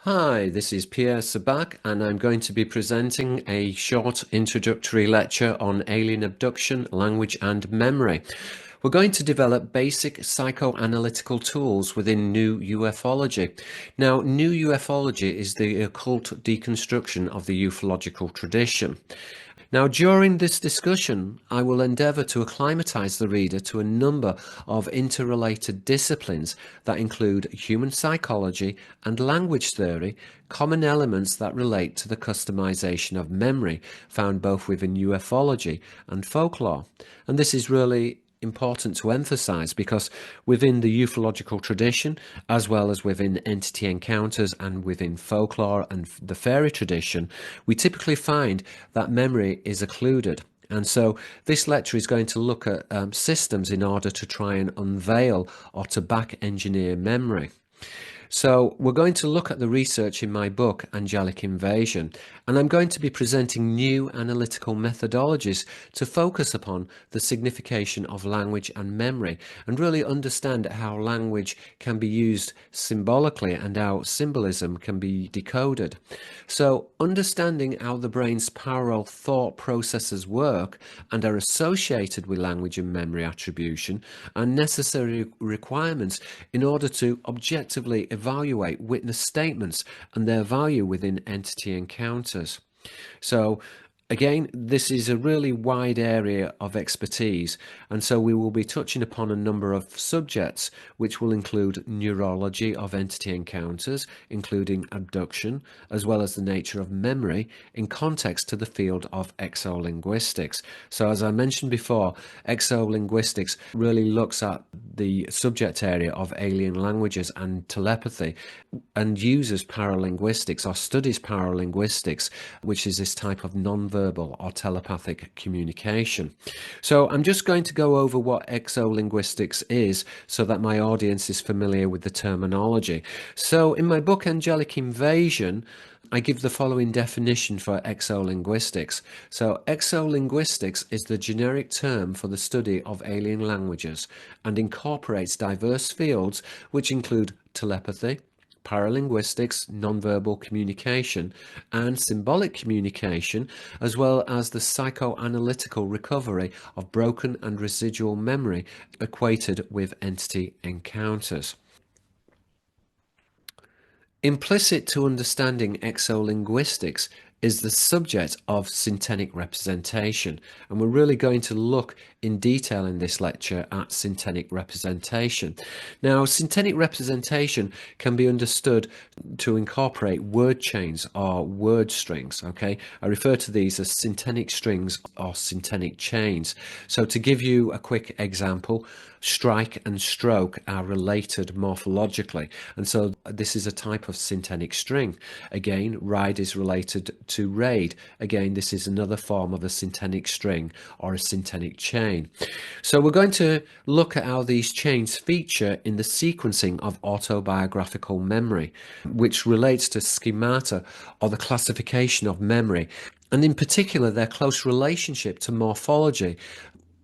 Hi, this is Pierre Sabak, and I'm going to be presenting a short introductory lecture on alien abduction, language, and memory. We're going to develop basic psychoanalytical tools within New Ufology. Now, New Ufology is the occult deconstruction of the ufological tradition. Now, during this discussion, I will endeavour to acclimatise the reader to a number of interrelated disciplines that include human psychology and language theory, common elements that relate to the customisation of memory found both within ufology and folklore. And this is really important to emphasize because within the ufological tradition, as well as within entity encounters and within folklore and the fairy tradition, we typically find that memory is occluded. And so this lecture is going to look at systems in order to try and unveil or to back engineer memory. So we're going to look at the research in my book, Angelic Invasion, and I'm going to be presenting new analytical methodologies to focus upon the signification of language and memory and really understand how language can be used symbolically and how symbolism can be decoded. So understanding how the brain's parallel thought processes work and are associated with language and memory attribution are necessary requirements in order to objectively evaluate witness statements and their value within entity encounters. So again, this is a really wide area of expertise, and so we will be touching upon a number of subjects, which will include neurology of entity encounters, including abduction, as well as the nature of memory in context to the field of exolinguistics. So as I mentioned before, exolinguistics really looks at the subject area of alien languages and telepathy and uses paralinguistics or studies paralinguistics, which is this type of non-verbal or telepathic communication. So I'm just going to go over what exolinguistics is so that my audience is familiar with the terminology. So in my book Angelic Invasion, I give the following definition for exolinguistics. So exolinguistics is the generic term for the study of alien languages and incorporates diverse fields which include telepathy, paralinguistics, nonverbal communication, and symbolic communication, as well as the psychoanalytical recovery of broken and residual memory equated with entity encounters. Implicit to understanding exolinguistics is the subject of syntenic representation, and we're really going to look in detail in this lecture at syntenic representation. Now, syntenic representation can be understood to incorporate word chains or word strings, okay? I refer to these as syntenic strings or syntenic chains. So to give you a quick example, strike and stroke are related morphologically, and so this is a type of syntenic string. Again, ride is related to raid. Again, this is another form of a syntenic string or a syntenic chain. So we're going to look at how these chains feature in the sequencing of autobiographical memory, which relates to schemata or the classification of memory, and in particular their close relationship to morphology,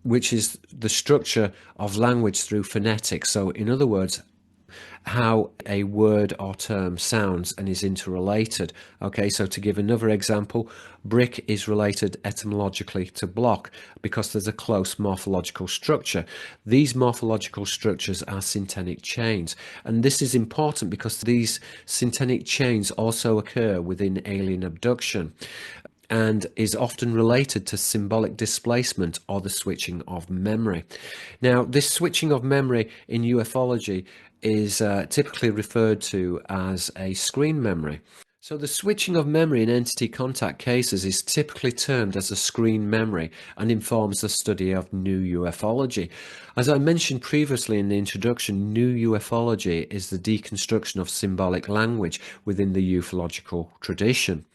which is the structure of language through phonetics. So in other words, how a word or term sounds and is interrelated. Okay, so to give another example, brick is related etymologically to block because there's a close morphological structure. These morphological structures are syntenic chains, and this is important because these syntenic chains also occur within alien abduction and is often related to symbolic displacement or the switching of memory. Now, this switching of memory in ufology is typically referred to as a screen memory. So the switching of memory in entity contact cases is typically termed as a screen memory and informs the study of new ufology. As I mentioned previously in the introduction, new ufology is the deconstruction of symbolic language within the ufological tradition.